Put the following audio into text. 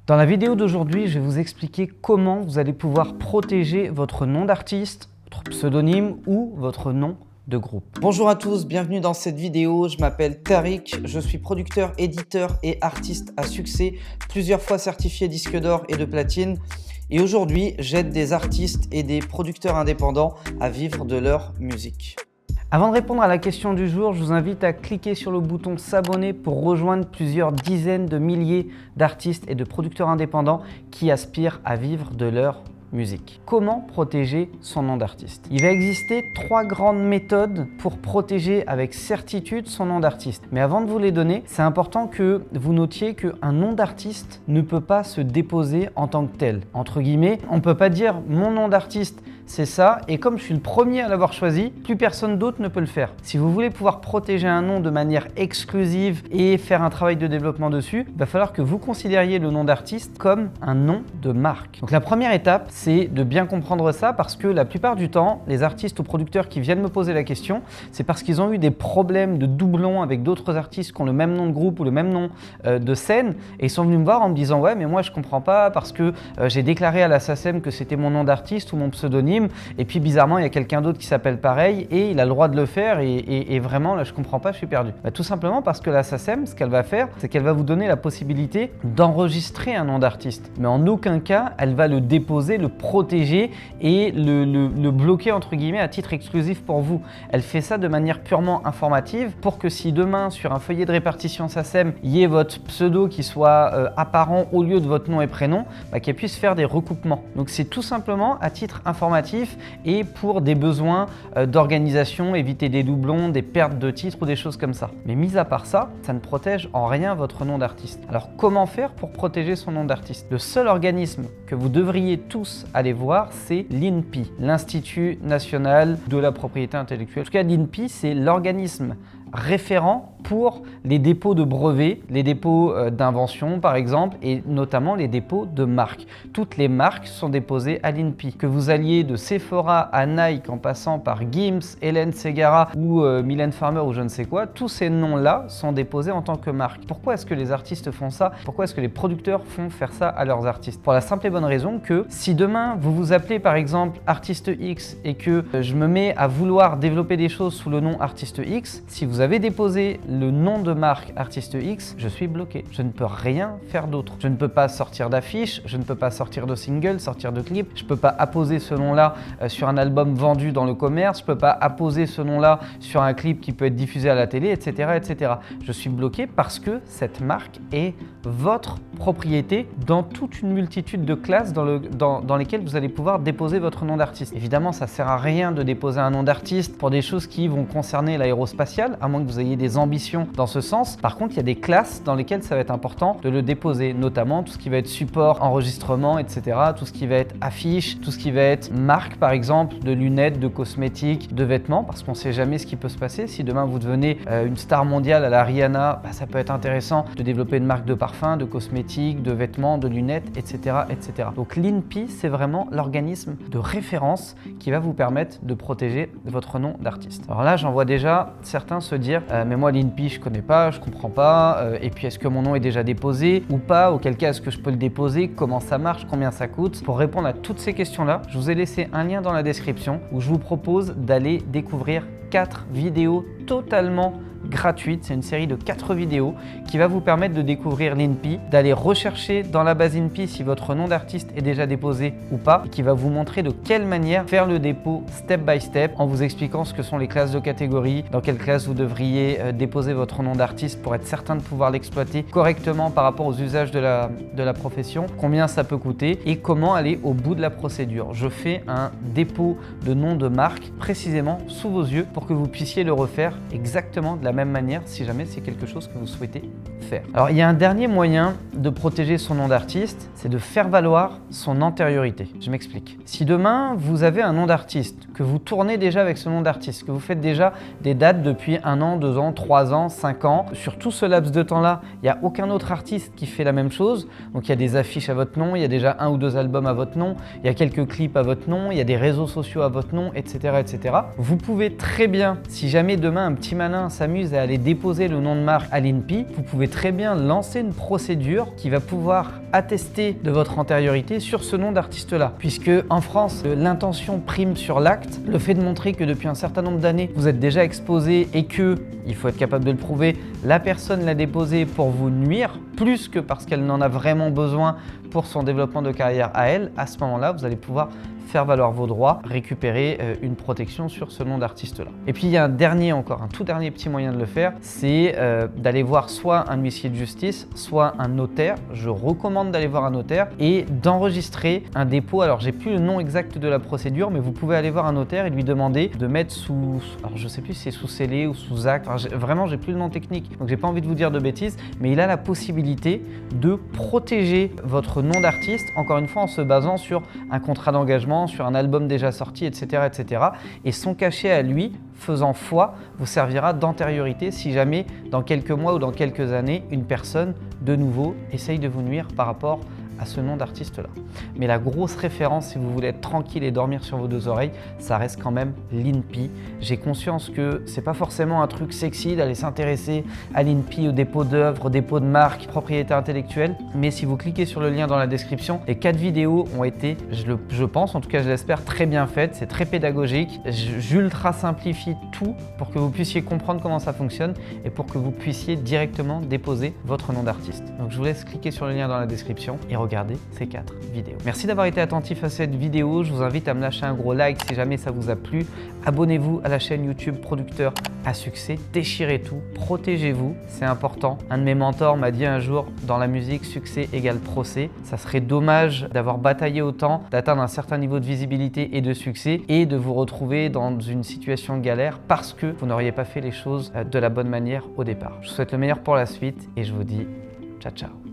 Dans la vidéo d'aujourd'hui, je vais vous expliquer comment vous allez pouvoir protéger votre nom d'artiste, votre pseudonyme ou votre nom de groupe. Bonjour à tous, bienvenue dans cette vidéo. Je m'appelle Tariq, je suis producteur, éditeur et artiste à succès, plusieurs fois certifié disque d'or et de platine. Et aujourd'hui, j'aide des artistes et des producteurs indépendants à vivre de leur musique. Avant de répondre à la question du jour, je vous invite à cliquer sur le bouton s'abonner pour rejoindre plusieurs dizaines de milliers d'artistes et de producteurs indépendants qui aspirent à vivre de leur musique. Comment protéger son nom d'artiste? Il va exister 3 grandes méthodes pour protéger avec certitude son nom d'artiste. Mais avant de vous les donner, c'est important que vous notiez qu'un nom d'artiste ne peut pas se déposer en tant que tel. Entre guillemets, on ne peut pas dire mon nom d'artiste c'est ça, et comme je suis le premier à l'avoir choisi, plus personne d'autre ne peut le faire. Si vous voulez pouvoir protéger un nom de manière exclusive et faire un travail de développement dessus, il va falloir que vous considériez le nom d'artiste comme un nom de marque. Donc la première étape, c'est de bien comprendre ça parce que la plupart du temps, les artistes ou producteurs qui viennent me poser la question, c'est parce qu'ils ont eu des problèmes de doublons avec d'autres artistes qui ont le même nom de groupe ou le même nom de scène, et ils sont venus me voir en me disant « Ouais, mais moi je comprends pas parce que j'ai déclaré à la SACEM que c'était mon nom d'artiste ou mon pseudonyme, et puis bizarrement il y a quelqu'un d'autre qui s'appelle pareil et il a le droit de le faire et vraiment là je comprends pas, je suis perdu. » Tout simplement parce que la SACEM, ce qu'elle va faire, c'est qu'elle va vous donner la possibilité d'enregistrer un nom d'artiste, mais en aucun cas elle va le déposer, le protéger et le bloquer entre guillemets à titre exclusif pour vous. Elle fait ça de manière purement informative pour que si demain sur un feuillet de répartition SACEM il y ait votre pseudo qui soit apparent au lieu de votre nom et prénom, qu'elle puisse faire des recoupements. Donc c'est tout simplement à titre informatif et pour des besoins d'organisation, éviter des doublons, des pertes de titres ou des choses comme ça. Mais mis à part ça, ça ne protège en rien votre nom d'artiste. Alors comment faire pour protéger son nom d'artiste? Le seul organisme que vous devriez tous aller voir, c'est l'INPI, l'Institut National de la Propriété Intellectuelle. En tout cas, l'INPI, c'est l'organisme référent pour les dépôts de brevets, les dépôts d'invention par exemple, et notamment les dépôts de marques. Toutes les marques sont déposées à l'INPI. Que vous alliez de Sephora à Nike en passant par Gims, Hélène Ségara ou Mylène Farmer ou je ne sais quoi, tous ces noms-là sont déposés en tant que marque. Pourquoi est-ce que les artistes font ça? Pourquoi est-ce que les producteurs font faire ça à leurs artistes? Pour la simple et bonne raison que si demain vous vous appelez par exemple Artiste X et que je me mets à vouloir développer des choses sous le nom Artiste X, si vous avez déposé le nom de marque Artiste X, je suis bloqué. Je ne peux rien faire d'autre. Je ne peux pas sortir d'affiches, je ne peux pas sortir de single, sortir de clip, je ne peux pas apposer ce nom-là sur un album vendu dans le commerce, je ne peux pas apposer ce nom-là sur un clip qui peut être diffusé à la télé, etc., etc. Je suis bloqué parce que cette marque est votre propriété dans toute une multitude de classes dans lesquelles vous allez pouvoir déposer votre nom d'artiste. Évidemment, ça ne sert à rien de déposer un nom d'artiste pour des choses qui vont concerner l'aérospatiale, à moins que vous ayez des ambitions dans ce sens. Par contre, il y a des classes dans lesquelles ça va être important de le déposer, notamment tout ce qui va être support, enregistrement, etc., tout ce qui va être affiche, tout ce qui va être marque, par exemple, de lunettes, de cosmétiques, de vêtements, parce qu'on ne sait jamais ce qui peut se passer. Si demain vous devenez une star mondiale à la Rihanna, ça peut être intéressant de développer une marque de parfum, de cosmétiques, de vêtements, de lunettes, etc., etc. Donc l'INPI, c'est vraiment l'organisme de référence qui va vous permettre de protéger votre nom d'artiste. Alors là, j'en vois déjà certains se dire mais moi l'INPI je connais pas, je comprends pas, et puis est-ce que mon nom est déjà déposé ou pas, auquel cas est-ce que je peux le déposer, comment ça marche, combien ça coûte? Pour répondre à toutes ces questions-là, je vous ai laissé un lien dans la description où je vous propose d'aller découvrir 4 vidéos totalement gratuite. C'est une série de 4 vidéos qui va vous permettre de découvrir l'INPI, d'aller rechercher dans la base INPI si votre nom d'artiste est déjà déposé ou pas, et qui va vous montrer de quelle manière faire le dépôt step by step en vous expliquant ce que sont les classes de catégorie, dans quelle classe vous devriez déposer votre nom d'artiste pour être certain de pouvoir l'exploiter correctement par rapport aux usages de la profession, combien ça peut coûter et comment aller au bout de la procédure. Je fais un dépôt de nom de marque précisément sous vos yeux pour que vous puissiez le refaire exactement de la même manière si jamais c'est quelque chose que vous souhaitez faire. Alors il y a un dernier moyen de protéger son nom d'artiste, c'est de faire valoir son antériorité. Je m'explique. Si demain vous avez un nom d'artiste, que vous tournez déjà avec ce nom d'artiste, que vous faites déjà des dates depuis 1 an, 2 ans, 3 ans, 5 ans, sur tout ce laps de temps-là, il n'y a aucun autre artiste qui fait la même chose. Donc il y a des affiches à votre nom, il y a déjà 1 ou 2 albums à votre nom, il y a quelques clips à votre nom, il y a des réseaux sociaux à votre nom, etc., etc. Vous pouvez très bien, si jamais demain un petit malin s'amuse à aller déposer le nom de marque à l'INPI, vous pouvez très bien lancer une procédure qui va pouvoir attester de votre antériorité sur ce nom d'artiste-là. Puisque en France, l'intention prime sur l'acte. Le fait de montrer que depuis un certain nombre d'années, vous êtes déjà exposé et que, il faut être capable de le prouver, la personne l'a déposé pour vous nuire, plus que parce qu'elle n'en a vraiment besoin pour son développement de carrière à elle, à ce moment-là, vous allez pouvoir faire valoir vos droits, récupérer une protection sur ce nom d'artiste-là. Et puis il y a un tout dernier petit moyen de le faire, c'est d'aller voir soit un huissier de justice, soit un notaire. Je recommande d'aller voir un notaire et d'enregistrer un dépôt. Alors j'ai plus le nom exact de la procédure, mais vous pouvez aller voir un notaire et lui demander de mettre sous, alors je sais plus si c'est sous scellé ou sous acte. Enfin, vraiment j'ai plus le nom technique, donc j'ai pas envie de vous dire de bêtises, mais il a la possibilité de protéger votre nom d'artiste, encore une fois en se basant sur un contrat d'engagement, sur un album déjà sorti, etc., etc. Et son cachet à lui, faisant foi, vous servira d'antériorité si jamais dans quelques mois ou dans quelques années, une personne de nouveau essaye de vous nuire par rapport à ce nom d'artiste-là. Mais la grosse référence, si vous voulez être tranquille et dormir sur vos deux oreilles, ça reste quand même l'INPI. J'ai conscience que c'est pas forcément un truc sexy d'aller s'intéresser à l'INPI, au dépôt d'œuvres, au dépôt de marques, propriété intellectuelle, mais si vous cliquez sur le lien dans la description, les 4 vidéos ont été, je pense, en tout cas je l'espère, très bien faites, c'est très pédagogique. J'ultra simplifie tout pour que vous puissiez comprendre comment ça fonctionne et pour que vous puissiez directement déposer votre nom d'artiste. Donc je vous laisse cliquer sur le lien dans la description et regardez ces 4 vidéos. Merci d'avoir été attentif à cette vidéo. Je vous invite à me lâcher un gros like si jamais ça vous a plu. Abonnez-vous à la chaîne YouTube Producteur à succès. Déchirez tout, protégez-vous, c'est important. Un de mes mentors m'a dit un jour, dans la musique, succès égale procès. Ça serait dommage d'avoir bataillé autant, d'atteindre un certain niveau de visibilité et de succès et de vous retrouver dans une situation de galère parce que vous n'auriez pas fait les choses de la bonne manière au départ. Je vous souhaite le meilleur pour la suite et je vous dis ciao ciao.